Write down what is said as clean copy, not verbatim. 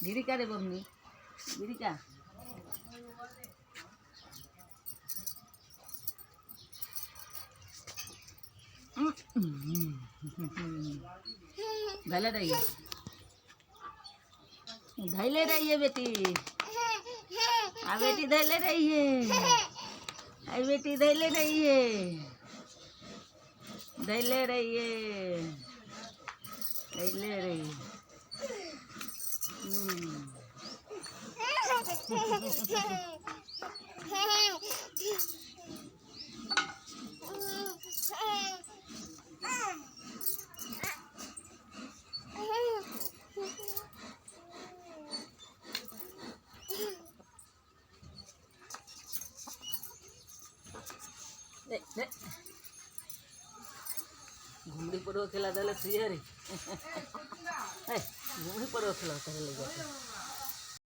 गिरिका रे mummy गिरिका धैले रहिए धैले रहिए बेटी आ बेटी धैले रहिए आई बेटी धैले रहिए धैले रहिए धैले रहिए घूमड़ी पर खेला दले घूमड़ी पर खेला करे ले जाते